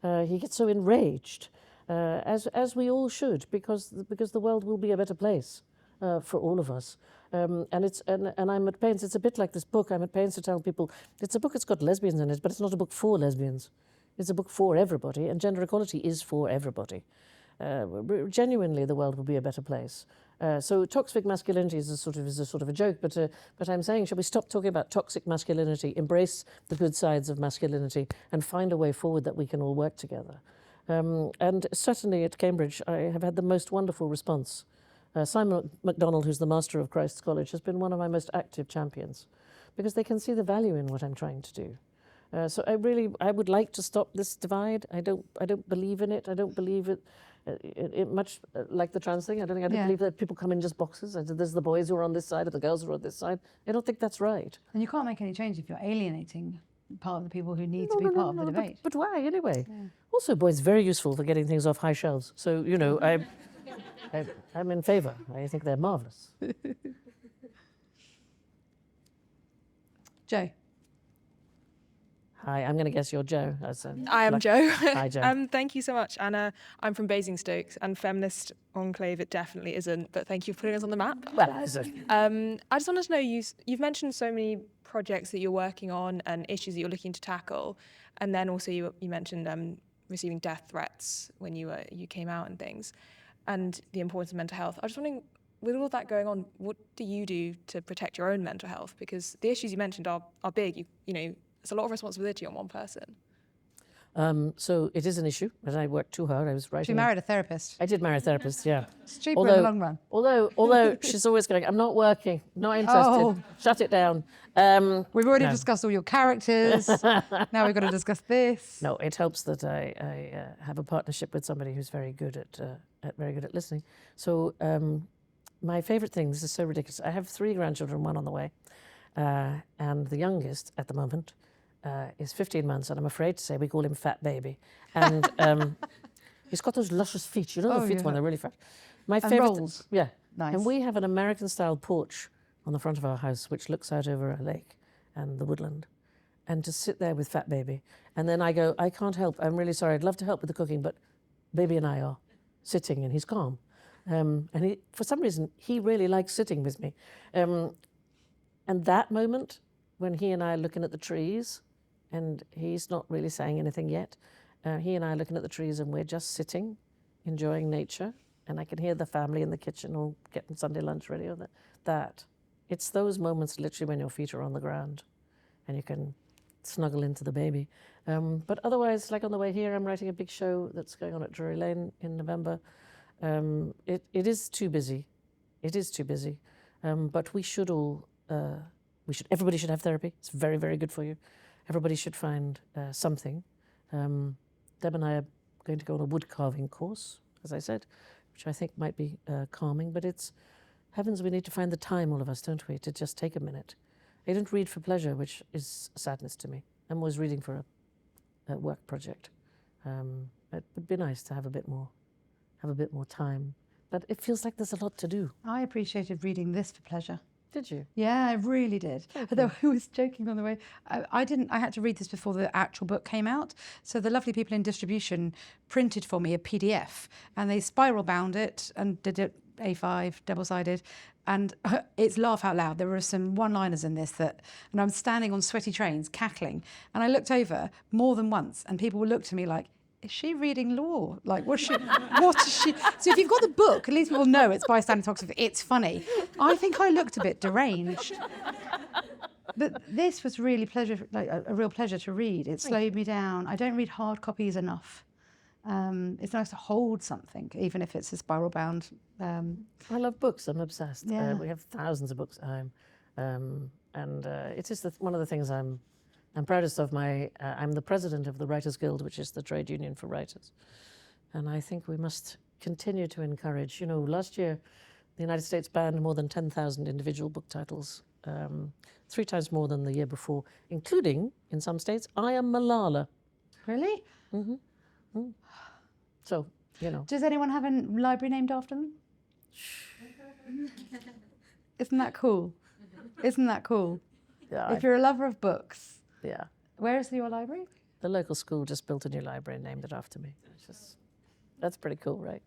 He gets so enraged, as we all should, because the world will be a better place for all of us. And I'm at pains. It's a bit like this book. I'm at pains to tell people it's a book that's got lesbians in it, but it's not a book for lesbians. It's a book for everybody, and gender equality is for everybody. Genuinely, the world will be a better place. So toxic masculinity is a sort of a joke, but I'm saying, shall we stop talking about toxic masculinity, embrace the good sides of masculinity, and find a way forward that we can all work together? And certainly at Cambridge, I have had the most wonderful response. Simon MacDonald, who's the master of Christ's College, has been one of my most active champions, because they can see the value in what I'm trying to do. So I would like to stop this divide. I don't believe in it. I don't believe it much like the trans thing. I don't believe that people come in just boxes. There's the boys who are on this side or the girls who are on this side. I don't think that's right. And you can't make any change if you're alienating part of the people who need to be part of the debate. But why anyway? Yeah. Also, boys very useful for getting things off high shelves. So you know, I'm in favour. I think they're marvellous. Joe. Hi, I'm going to guess you're Joe. I am Joe. Hi, Joe. Thank you so much, Anna. I'm from Basingstoke, and Feminist Enclave it definitely isn't, but thank you for putting us on the map. Well, I just wanted to know, you've mentioned so many projects that you're working on and issues that you're looking to tackle, and then also you mentioned receiving death threats when you came out and things, and the importance of mental health. I was just wondering, with all that going on, what do you do to protect your own mental health? Because the issues you mentioned are big. You know, it's a lot of responsibility on one person. So it is an issue, but I worked too hard. I was writing. She married a therapist. I did marry a therapist, yeah. It's cheaper in the long run. Although she's always going, I'm not working, not interested, shut it down. We've already discussed all your characters. Now we've got to discuss this. No, it helps that I have a partnership with somebody who's very good at listening. So my favourite thing, this is so ridiculous. I have 3 grandchildren, 1 on the way, and the youngest at the moment is 15 months, and I'm afraid to say we call him Fat Baby. And he's got those luscious feet. You know the feet when they're really fat. My favourite, rolls. Yeah. Nice. And we have an American-style porch on the front of our house, which looks out over a lake and the woodland. and to sit there with fat baby. And then I go, I can't help. I'm really sorry. I'd love to help with the cooking, but baby and I are sitting, and he's calm. And he, for some reason, he really likes sitting with me. And that moment when he and I are looking at the trees, and he's not really saying anything yet, he and I are looking at the trees, and we're just sitting, enjoying nature. And I can hear the family in the kitchen all getting Sunday lunch ready. Or that. It's those moments literally when your feet are on the ground and you can snuggle into the baby. But otherwise, like on the way here, I'm writing a big show that's going on at Drury Lane in November. It is too busy. It is too busy. But we should all, everybody should have therapy. It's very, very good for you. Everybody should find something. Deb and I are going to go on a wood carving course, as I said, which I think might be calming, but it's, heavens, we need to find the time, all of us, don't we, to just take a minute. I don't read for pleasure, which is a sadness to me. I'm always reading for a work project. It would be nice to have a bit more time, but it feels like there's a lot to do. I appreciated reading this for pleasure. Did you? Yeah, I really did. Although I was joking on the way. I had to read this before the actual book came out. So the lovely people in distribution printed for me a PDF, and they spiral bound it and did it A5, double-sided. And it's laugh out loud. There were some one-liners in this and I'm standing on sweaty trains, cackling. And I looked over more than once, and people would look to me like, is she reading law? Like, what is she? So if you've got the book, at least we'll know it's by Sandi Toksvig. It's funny. I think I looked a bit deranged. But this was really a real pleasure to read. It slowed me down. I don't read hard copies enough. It's nice to hold something, even if it's a spiral bound. I love books. I'm obsessed. Yeah. We have thousands of books at home. And it is one of the things I'm proudest of. I'm the president of the Writers Guild, which is the trade union for writers. And I think we must continue to encourage. You know, last year, the United States banned more than 10,000 individual book titles, 3 times more than the year before, including, in some states, I Am Malala. Really? Mm-hmm. Mm. So, you know. Does anyone have a library named after them? Isn't that cool? Isn't that cool? Yeah, if you're a lover of books. Yeah. Where is your library? The local school just built a new library and named it after me. That's pretty cool, right?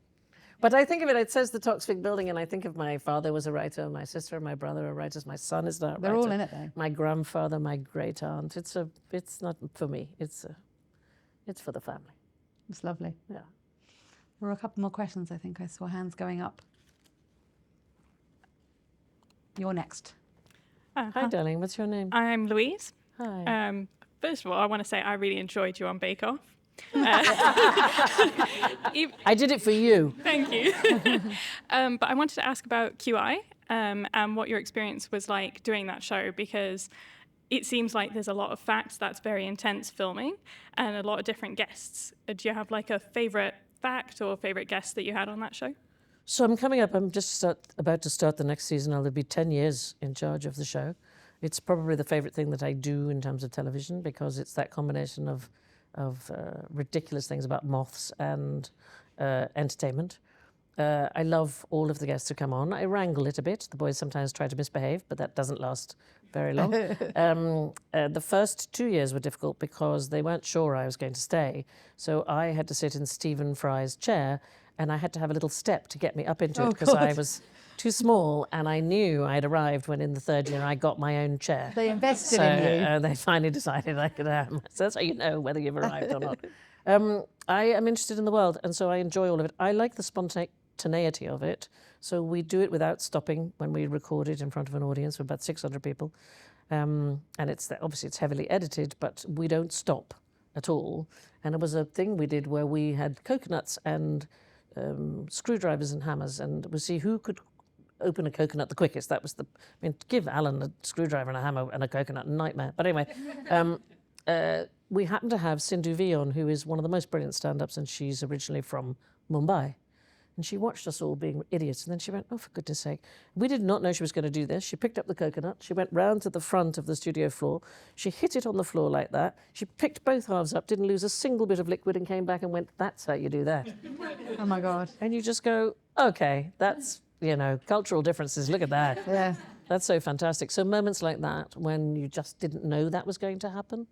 But I think of it says the Toksvig building, and I think of my father was a writer, my sister and my brother are writers, my son is not a They're writer. all in it, though. My grandfather, my great aunt. It's not for me. It's for the family. It's lovely. Yeah. There were a couple more questions, I think. I saw hands going up. You're next. Hi, darling. What's your name? I'm Louise. Hi. First of all, I want to say I really enjoyed you on Bake Off. I did it for you. Thank you. But I wanted to ask about QI and what your experience was like doing that show, because it seems like there's a lot of facts, that's very intense filming, and a lot of different guests. Do you have like a favourite fact or favourite guest that you had on that show? So I'm coming up. I'm just about to start the next season. I'll be 10 years in charge of the show. It's probably the favourite thing that I do in terms of television, because it's that combination of ridiculous things about moths and entertainment. I love all of the guests who come on. I wrangle it a bit. The boys sometimes try to misbehave, but that doesn't last very long. The first 2 years were difficult because they weren't sure I was going to stay. So I had to sit in Stephen Fry's chair, and I had to have a little step to get me up into it, because I was too small, and I knew I'd arrived when in the 3rd year I got my own chair. They invested in you. They finally decided I could have. So that's how you know whether you've arrived or not. I am interested in the world, and so I enjoy all of it. I like the spontaneity of it. So we do it without stopping when we record it in front of an audience of about 600 people. And obviously it's heavily edited, but we don't stop at all. And it was a thing we did where we had coconuts and screwdrivers and hammers, and we'll see who could open a coconut the quickest. That was to give Alan a screwdriver and a hammer and a coconut, nightmare. But anyway, we happened to have Sindhu V on, who is one of the most brilliant stand-ups, and she's originally from Mumbai. And she watched us all being idiots, and then she went, oh, for goodness sake. We did not know she was going to do this. She picked up the coconut. She went round to the front of the studio floor. She hit it on the floor like that. She picked both halves up, didn't lose a single bit of liquid, and came back and went, that's how you do that. Oh, my God. And you just go, okay, that's, cultural differences. Look at that. Yeah. That's so fantastic. So moments like that when you just didn't know that was going to happen.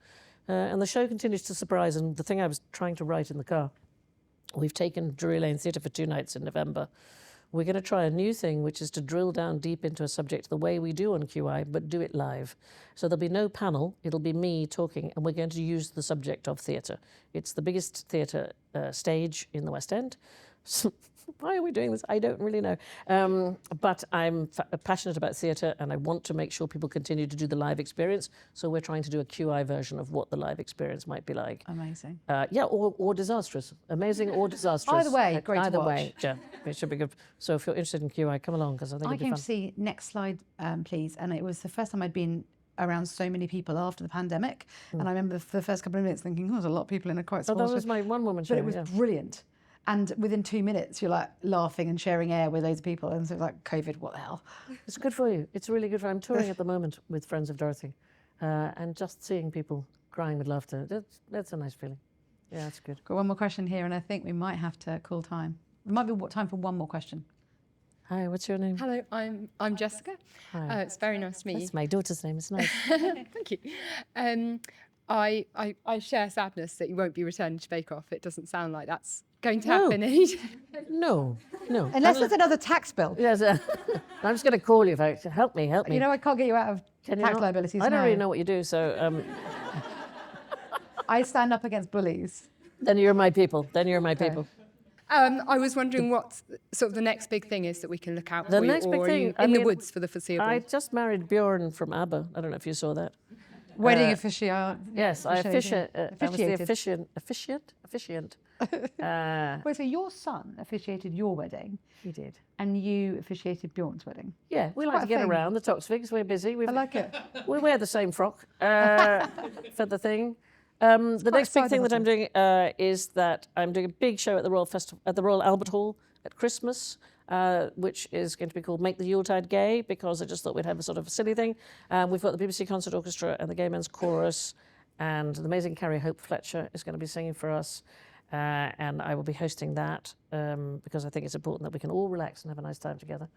And the show continues to surprise. And the thing I was trying to write in the car, we've taken Drury Lane Theatre for 2 nights in November. We're going to try a new thing, which is to drill down deep into a subject the way we do on QI, but do it live. So there'll be no panel. It'll be me talking, and we're going to use the subject of theatre. It's the biggest theatre stage in the West End. So why are we doing this? I don't really know. But I'm passionate about theatre, and I want to make sure people continue to do the live experience. So we're trying to do a QI version of what the live experience might be like. Amazing. Yeah, or disastrous. Amazing or disastrous. Either way, great to Either watch. way, yeah, it should be good. So if you're interested in QI, come along, because I think I it'll be came fun. to see, next slide, please, and it was the first time I'd been around so many people after the pandemic. And I remember for the first couple of minutes thinking, oh, there's a lot of people in a quite Oh, small that was show. my one-woman show. But it was yeah. brilliant. And within 2 minutes, you're like laughing and sharing air with loads of people. And so it's like, COVID, what the hell? It's good for you. It's really good for you. I'm touring at the moment with Friends of Dorothy. And just seeing people crying with laughter, that's a nice feeling. Yeah, that's good. Got one more question here, and I think we might have to call time. It might be time for one more question. Hi, what's your name? Hello, I'm Jessica. Hi. It's very nice to meet you. That's my daughter's name. It's nice. Thank you. I share sadness that you won't be returning to Bake Off. It doesn't sound like that's going to happen. No. Unless it's another tax bill. Yes, I'm just going to call you. Help me. You know, I can't get you out of Can you tax not? liabilities. I don't no. really know what you do, so I stand up against bullies. then you're my people. I was wondering what sort of the next big thing is that we can look out The for next you, big or are thing, you I in the mean, woods for the foreseeable. I just married Bjorn from ABBA. I don't know if you saw that. Wedding officiant. Yes, I was the Officiated. officiant. Wait, so your son officiated your wedding, He did. and you officiated Bjorn's wedding? Yeah, we like quite to a get thing. around. The Toksvigs, we're busy. I like it. We wear the same frock for the thing. The quite next big thing that I'm sizable. doing is that I'm doing a big show at the Royal Albert Hall at Christmas, which is going to be called Make the Yuletide Gay, because I just thought we'd have a sort of silly thing. We've got the BBC Concert Orchestra and the Gay Men's Chorus, and the amazing Carrie Hope Fletcher is going to be singing for us. And I will be hosting that because I think it's important that we can all relax and have a nice time together.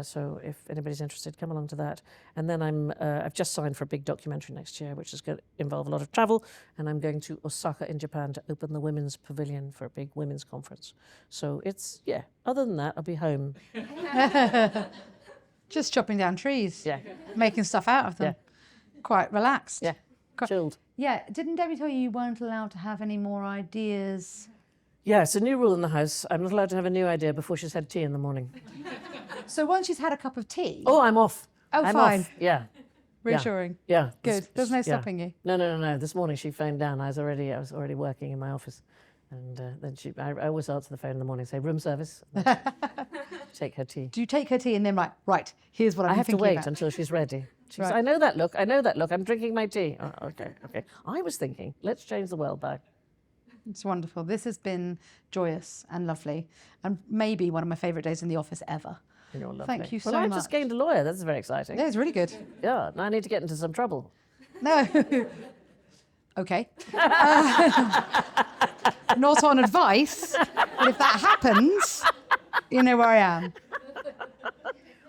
So if anybody's interested, come along to that. And then I've just signed for a big documentary next year, which is going to involve a lot of travel. And I'm going to Osaka in Japan to open the women's pavilion for a big women's conference. So other than that, I'll be home. Just chopping down trees. Yeah. Making stuff out of them. Quite relaxed. Yeah, chilled. Yeah. Didn't Debbie tell you weren't allowed to have any more ideas? Yeah, it's a new rule in the house. I'm not allowed to have a new idea before she's had tea in the morning. So once she's had a cup of tea. Oh, I'm off. Oh, I'm fine. Off. Yeah. Reassuring. Yeah. Good. There's no stopping you. No. This morning she phoned down. I was already working in my office, and then I always answer the phone in the morning, say room service, take her tea. Do you take her tea and then right, here's what I'm I have to thinking wait about. until she's ready. She says, Right. I know that look. I'm drinking my tea. Oh, okay. I was thinking, let's change the world back. It's wonderful. This has been joyous and lovely, and maybe one of my favourite days in the office ever. You're lovely. Thank you so well, I much. just gained a lawyer. That's very exciting. Yeah, it's really good. Yeah, now I need to get into some trouble. No. Okay. Not on advice, but if that happens, you know where I am.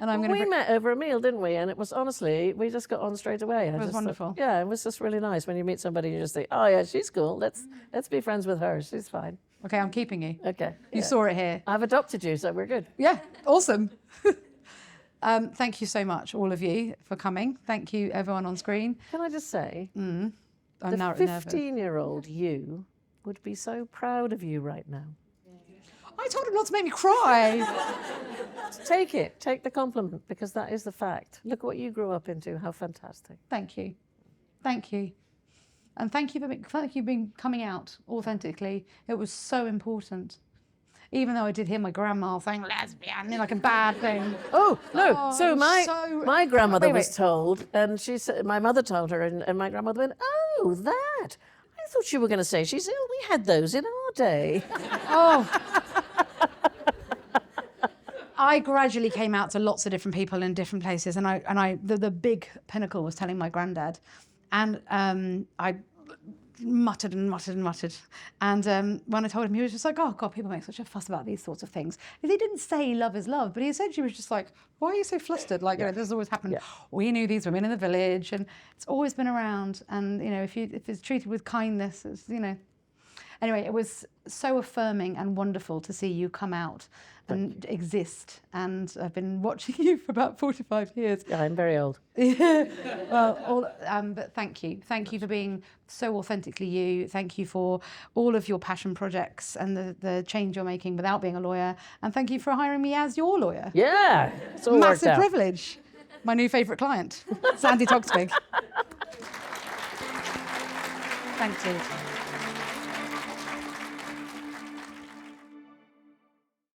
And I'm going We to. met over a meal, didn't we? And it was honestly, we just got on straight away. It was wonderful. Yeah, it was just really nice when you meet somebody and you just think, oh yeah, she's cool. Let's be friends with her. She's fine. Okay, I'm keeping you. Okay. You saw it here. I've adopted you, so we're good. Yeah, awesome. Thank you so much, all of you, for coming. Thank you, everyone on screen. Can I just say, I'm the now nervous. 15-year-old you would be so proud of you right now. I told him not to make me cry. Take it. Take the compliment, because that is the fact. Look what you grew up into. How fantastic. Thank you. Thank you. And thank you for being coming out authentically. It was so important. Even though I did hear my grandma saying lesbian, like a bad thing. Oh, no. Oh, so my grandmother Wait. was told, and she said, my mother told her, and my grandmother went, oh, that. I thought you were going to say, she said, oh, we had those in our day. Oh. I gradually came out to lots of different people in different places, and the big pinnacle was telling my granddad, and I muttered and muttered and muttered. And when I told him, he was just like, oh God, people make such a fuss about these sorts of things. And he didn't say love is love, but he essentially was just like, why are you so flustered? Like, you know, this has always happened. Yeah. We knew these women in the village, and it's always been around. And, you know, if it's treated with kindness, it's, you know. Anyway, it was so affirming and wonderful to see you come out and exist. And I've been watching you for about 45 years. Yeah, I'm very old. Yeah. Well, but thank you. Thank you for being so authentically you. Thank you for all of your passion projects and the change you're making without being a lawyer. And thank you for hiring me as your lawyer. Yeah, it's all worked Massive out. privilege. My new favourite client, Sandi Toksvig. Thank you.